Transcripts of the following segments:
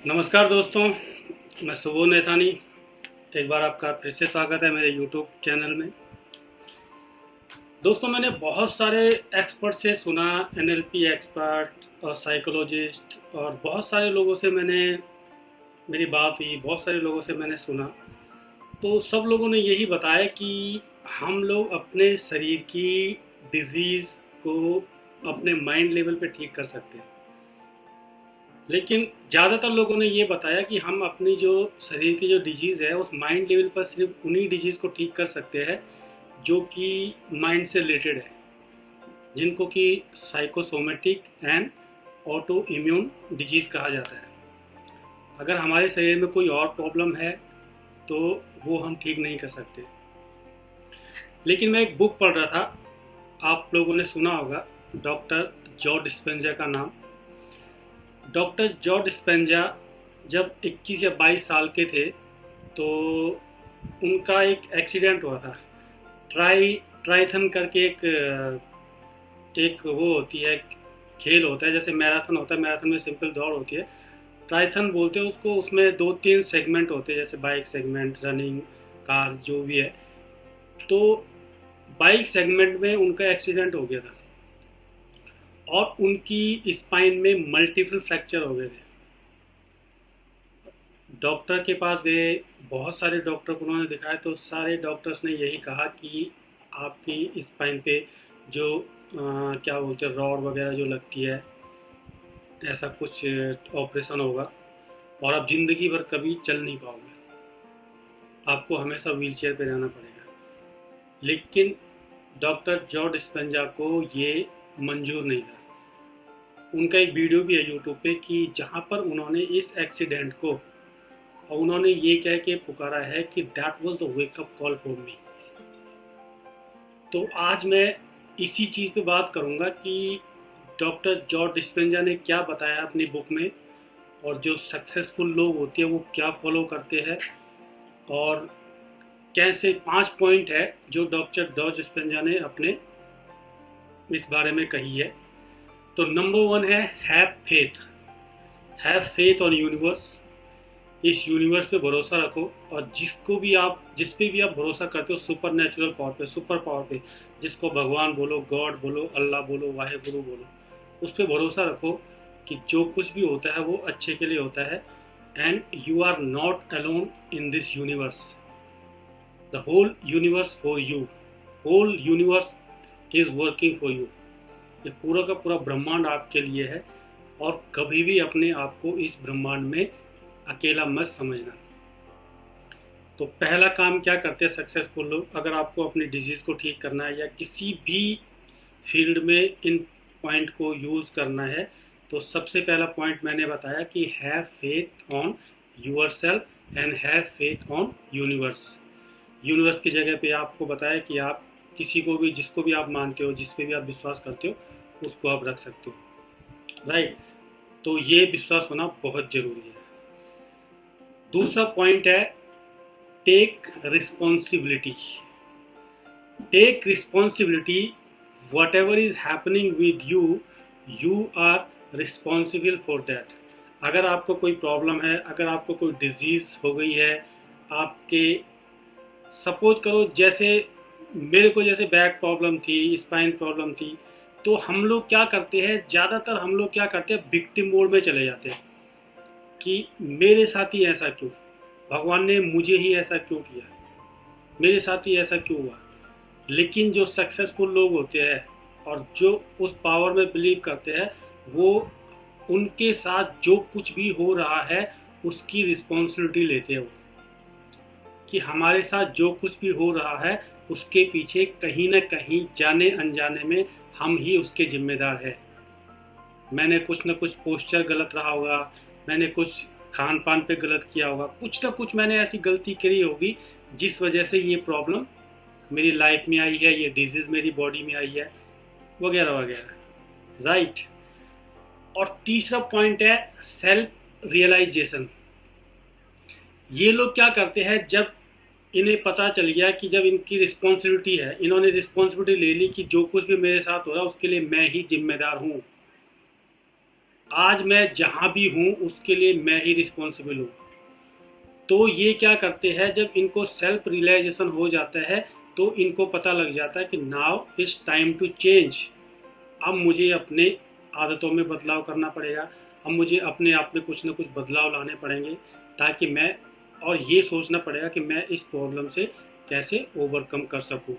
नमस्कार दोस्तों, मैं सुबोध नैथानी। एक बार आपका फिर से स्वागत है मेरे यूट्यूब चैनल में। दोस्तों, मैंने बहुत सारे एक्सपर्ट से सुना, एनएलपी एक्सपर्ट और साइकोलॉजिस्ट, और बहुत सारे लोगों से मेरी बात हुई, बहुत सारे लोगों से मैंने सुना। तो सब लोगों ने यही बताया कि हम लोग अपने शरीर की डिजीज़ को अपने माइंड लेवल पे ठीक कर सकते हैं। लेकिन ज़्यादातर लोगों ने ये बताया कि हम अपनी जो शरीर की जो डिजीज़ है उस माइंड लेवल पर सिर्फ उन्हीं डिजीज़ को ठीक कर सकते हैं जो कि माइंड से रिलेटेड है, जिनको कि psychosomatic and auto immune disease कहा जाता है। अगर हमारे शरीर में कोई और प्रॉब्लम है तो वो हम ठीक नहीं कर सकते। लेकिन मैं एक बुक पढ़ रहा था, आप लोगों ने सुना होगा डॉक्टर जॉ डिस्पेंजा का नाम। डॉक्टर जॉ डिस्पेंजा जब 21 या 22 साल के थे तो उनका एक एक्सीडेंट हुआ था। ट्राइथन करके एक वो होती है, खेल होता है, जैसे मैराथन होता है, मैराथन में सिंपल दौड़ होती है, ट्राइथन बोलते हैं उसको। उसमें 2-3 सेगमेंट होते हैं, जैसे बाइक सेगमेंट, रनिंग, कार, जो भी है। तो बाइक सेगमेंट में उनका एक्सीडेंट हो गया था और उनकी स्पाइन में मल्टीपल फ्रैक्चर हो गए थे। डॉक्टर के पास गए, बहुत सारे डॉक्टर को उन्होंने दिखाया, तो सारे डॉक्टर्स ने यही कहा कि आपकी स्पाइन पे जो क्या बोलते हैं, रॉड वगैरह जो लगती है, ऐसा कुछ ऑपरेशन होगा और आप ज़िंदगी भर कभी चल नहीं पाओगे, आपको हमेशा व्हीलचेयर पे रहना पड़ेगा। लेकिन डॉक्टर जॉ डिस्पेंजा को ये मंजूर नहीं था। उनका एक वीडियो भी है यूट्यूब पे कि जहाँ पर उन्होंने इस एक्सीडेंट को, और उन्होंने ये कह के पुकारा है कि that was the wake up call for me. तो आज मैं इसी चीज़ पे बात करूँगा कि डॉक्टर जॉ डिस्पेंजा ने क्या बताया अपनी बुक में, और जो सक्सेसफुल लोग होते हैं वो क्या फॉलो करते हैं, और कैसे 5 पॉइंट है जो डॉक्टर जॉ डिस्पेंजा ने अपने इस बारे में कही है। तो नंबर 1 है हैव फेथ ऑन यूनिवर्स। इस यूनिवर्स पे भरोसा रखो, और जिस पे भी आप भरोसा करते हो, सुपर नेचुरल पावर पे, सुपर पावर पे, जिसको भगवान बोलो, गॉड बोलो, अल्लाह बोलो, वाहेगुरु बोलो, उस पर भरोसा रखो कि जो कुछ भी होता है वो अच्छे के लिए होता है। And you are not alone in this universe, the whole universe for you, whole universe is working for you. ये पूरा का पूरा ब्रह्मांड आपके लिए है, और कभी भी अपने आप को इस ब्रह्मांड में अकेला मत समझना। तो पहला काम क्या करते हैं सक्सेसफुल लोग, अगर आपको अपनी डिजीज़ को ठीक करना है या किसी भी फील्ड में इन पॉइंट को यूज़ करना है, तो सबसे पहला पॉइंट मैंने बताया कि have faith on yourself and have faith on universe. Universe की जगह पे आपको बताया कि आप किसी को भी, जिसको भी आप मानते हो, जिस पे भी आप विश्वास करते हो, उसको आप रख सकते हो, राइट। तो ये विश्वास होना बहुत ज़रूरी है। दूसरा पॉइंट है take responsibility. Take responsibility, whatever is happening with you, you are responsible for that. अगर आपको कोई प्रॉब्लम है, अगर आपको कोई डिजीज़ हो गई है, आपके, सपोज करो जैसे मेरे को जैसे बैक प्रॉब्लम थी, स्पाइन प्रॉब्लम थी, तो हम लोग क्या करते हैं, ज़्यादातर हम लोग क्या करते हैं, विक्टिम मोड में चले जाते हैं कि मेरे साथ ही ऐसा क्यों, भगवान ने मुझे ही ऐसा क्यों किया, मेरे साथ ही ऐसा क्यों हुआ। लेकिन जो सक्सेसफुल लोग होते हैं और जो उस पावर में बिलीव करते हैं, वो उनके साथ जो कुछ भी हो रहा है उसकी रिस्पॉन्सिबिलिटी लेते हैं। वो कि हमारे साथ जो कुछ भी हो रहा है उसके पीछे कहीं ना कहीं जाने अनजाने में हम ही उसके जिम्मेदार हैं। मैंने कुछ ना कुछ पोस्चर गलत रहा होगा, मैंने कुछ खान पान पे गलत किया होगा, कुछ ना कुछ मैंने ऐसी गलती करी होगी जिस वजह से ये प्रॉब्लम मेरी लाइफ में आई है, ये डिजीज़ मेरी बॉडी में आई है, वगैरह वगैरह, राइट। और तीसरा पॉइंट है सेल्फ रियलाइजेशन। ये लोग क्या करते हैं, जब इन्हें पता चल गया कि जब इनकी रिस्पॉन्सिबिलिटी है, इन्होंने रिस्पॉन्सिबिलिटी ले ली कि जो कुछ भी मेरे साथ हो रहा है उसके लिए मैं ही जिम्मेदार हूँ, आज मैं जहाँ भी हूँ उसके लिए मैं ही रिस्पॉन्सिबल हूँ। तो ये क्या करते हैं, जब इनको सेल्फ रियलाइजेशन हो जाता है तो इनको पता लग जाता है कि now it's time to change. अब मुझे अपने आदतों में बदलाव करना पड़ेगा, अब मुझे अपने आप में कुछ ना कुछ बदलाव लाने पड़ेंगे, ताकि मैं, और ये सोचना पड़ेगा कि मैं इस प्रॉब्लम से कैसे ओवरकम कर सकूं,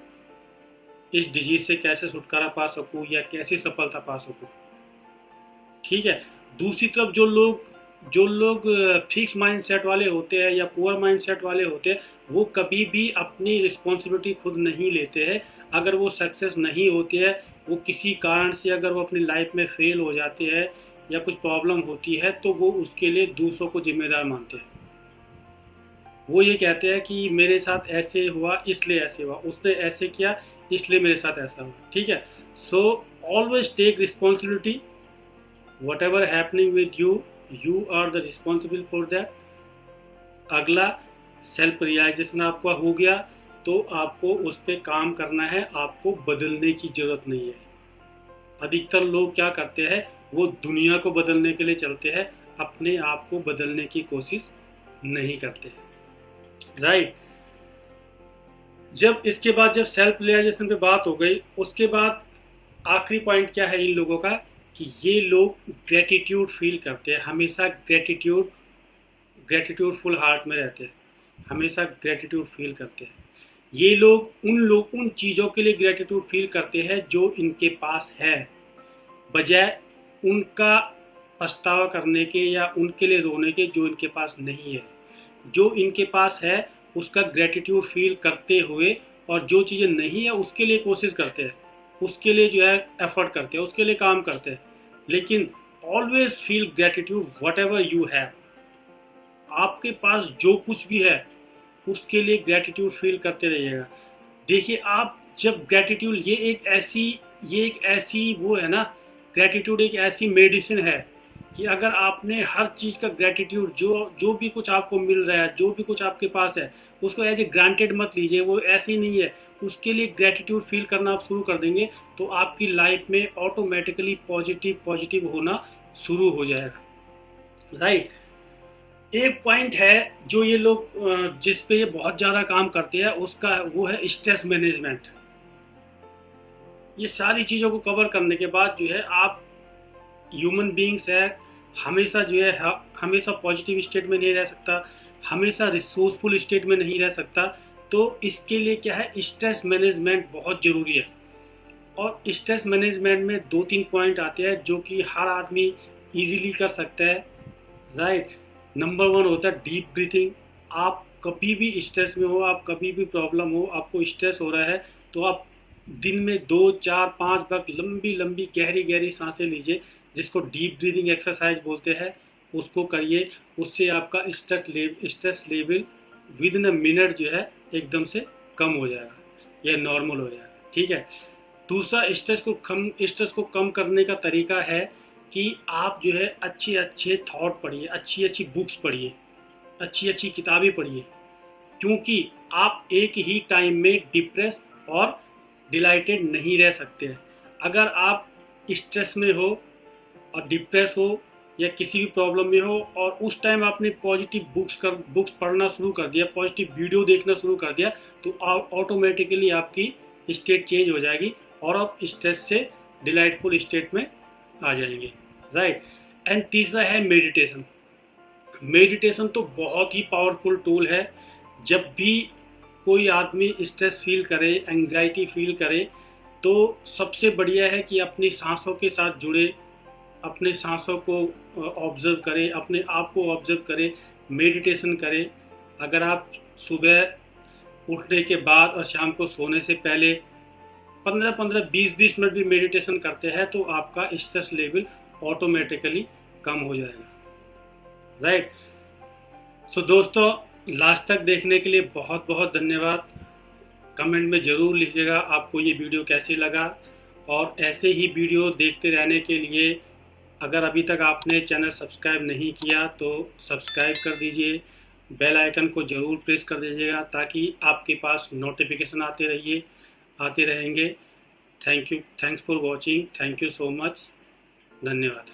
इस डिजीज से कैसे छुटकारा पा सकूं या कैसे सफलता पा सकूं। ठीक है। दूसरी तरफ जो लोग फिक्स माइंडसेट वाले होते हैं या पुअर माइंडसेट वाले होते हैं, वो कभी भी अपनी रिस्पॉन्सिबिलिटी खुद नहीं लेते हैं। अगर वो सक्सेस नहीं होती है, वो किसी कारण से अगर वो अपनी लाइफ में फेल हो जाते हैं या कुछ प्रॉब्लम होती है, तो वो उसके लिए दूसरों को जिम्मेदार मानते हैं। वो ये कहते हैं कि मेरे साथ ऐसे हुआ इसलिए ऐसे हुआ, उसने ऐसे किया इसलिए मेरे साथ ऐसा हुआ। ठीक है। So always take responsibility, whatever happening with you, you are the responsible for that। अगला, सेल्फ रियलाइजेशन आपका हो गया तो आपको उस पर काम करना है, आपको बदलने की जरूरत नहीं है। अधिकतर लोग क्या करते हैं, वो दुनिया को बदलने के लिए चलते हैं, अपने आप को बदलने की कोशिश नहीं करते हैं। राइट। जब इसके बाद जब सेल्फ रियलाइजेशन पे बात हो गई, उसके बाद आखिरी पॉइंट क्या है इन लोगों का, कि ये लोग ग्रेटिट्यूड फील करते हैं, हमेशा ग्रेटिट्यूडफुल हार्ट में रहते हैं, हमेशा ग्रेटिट्यूड फील करते हैं। ये लोग उन चीज़ों के लिए ग्रेटिट्यूड फील करते हैं जो इनके पास है, बजाय उनका पछतावा करने के या उनके लिए रोने के जो इनके पास नहीं है। जो इनके पास है उसका ग्रेटिट्यूड फील करते हुए, और जो चीज़ें नहीं है उसके लिए कोशिश करते हैं, उसके लिए जो है एफर्ट करते हैं, उसके लिए काम करते हैं। लेकिन always feel gratitude what ever you have. आपके पास जो कुछ भी है उसके लिए ग्रेटिट्यूड फील करते रहिएगा। देखिए, आप जब ग्रेटिट्यूड, ये एक ऐसी वो है ना, ग्रेटिट्यूड एक ऐसी मेडिसिन है कि अगर आपने हर चीज़ का ग्रेटिट्यूड, जो जो भी कुछ आपको मिल रहा है, जो भी कुछ आपके पास है, उसको एज ए ग्रांटेड मत लीजिए। वो ऐसे ही नहीं है, उसके लिए ग्रेटिट्यूड फील करना आप शुरू कर देंगे तो आपकी लाइफ में ऑटोमेटिकली पॉजिटिव पॉजिटिव होना शुरू हो जाएगा। राइट। एक पॉइंट है जो ये लोग जिस पे ये बहुत ज़्यादा काम करते हैं, उसका वो है स्ट्रेस मैनेजमेंट। ये सारी चीज़ों को कवर करने के बाद जो है, आप ह्यूमन बीइंग्स है, हमेशा जो है हमेशा पॉजिटिव स्टेट में नहीं रह सकता, हमेशा रिसोर्सफुल स्टेट में नहीं रह सकता। तो इसके लिए क्या है, स्ट्रेस मैनेजमेंट बहुत ज़रूरी है। और स्ट्रेस मैनेजमेंट में 2-3 पॉइंट आते हैं जो कि हर आदमी इजीली कर सकता है। राइट। नंबर 1 होता है डीप ब्रीथिंग। आप कभी भी स्ट्रेस में हो, आप कभी भी प्रॉब्लम हो, आपको स्ट्रेस हो रहा है, तो आप दिन में 2, 4, 5 बार लंबी लंबी गहरी गहरी सांसें लीजिए, जिसको डीप ब्रीदिंग एक्सरसाइज बोलते हैं। उसको करिए, उससे आपका stress level with in a minute जो है एकदम से कम हो जाएगा या नॉर्मल हो जाएगा। ठीक है। दूसरा, स्ट्रेस को कम करने का तरीका है कि आप जो है अच्छे अच्छे थॉट पढ़िए, अच्छी अच्छी बुक्स पढ़िए, अच्छी अच्छी किताबें पढ़िए। क्योंकि आप एक ही टाइम में डिप्रेस और डिलाइटेड नहीं रह सकते हैं। अगर आप स्ट्रेस में हो और डिप्रेस हो या किसी भी प्रॉब्लम में हो, और उस टाइम आपने पॉजिटिव बुक्स पढ़ना शुरू कर दिया, पॉजिटिव वीडियो देखना शुरू कर दिया, तो ऑटोमेटिकली आपकी स्टेट चेंज हो जाएगी और आप स्ट्रेस से डिलाइटफुल स्टेट में आ जाएंगे। राइट। एंड तीसरा है मेडिटेशन। मेडिटेशन तो बहुत ही पावरफुल टूल है। जब भी कोई आदमी स्ट्रेस फील करे, एंग्जाइटी फील करे, तो सबसे बढ़िया है कि अपनी सांसों के साथ जुड़े, अपने सांसों को ऑब्जर्व करें, अपने आप को ऑब्जर्व करें, मेडिटेशन करें। अगर आप सुबह उठने के बाद और शाम को सोने से पहले 15-15, 20-20 मिनट भी मेडिटेशन करते हैं तो आपका स्ट्रेस लेवल ऑटोमेटिकली कम हो जाएगा। राइट। सो दोस्तों, लास्ट तक देखने के लिए बहुत बहुत धन्यवाद। कमेंट में ज़रूर लिखिएगा आपको ये वीडियो कैसे लगा, और ऐसे ही वीडियो देखते रहने के लिए अगर अभी तक आपने चैनल सब्सक्राइब नहीं किया तो सब्सक्राइब कर दीजिए, बेल आइकन को ज़रूर प्रेस कर दीजिएगा ताकि आपके पास नोटिफिकेशन आते रहेंगे। Thanks for watching. Thank you so much. धन्यवाद।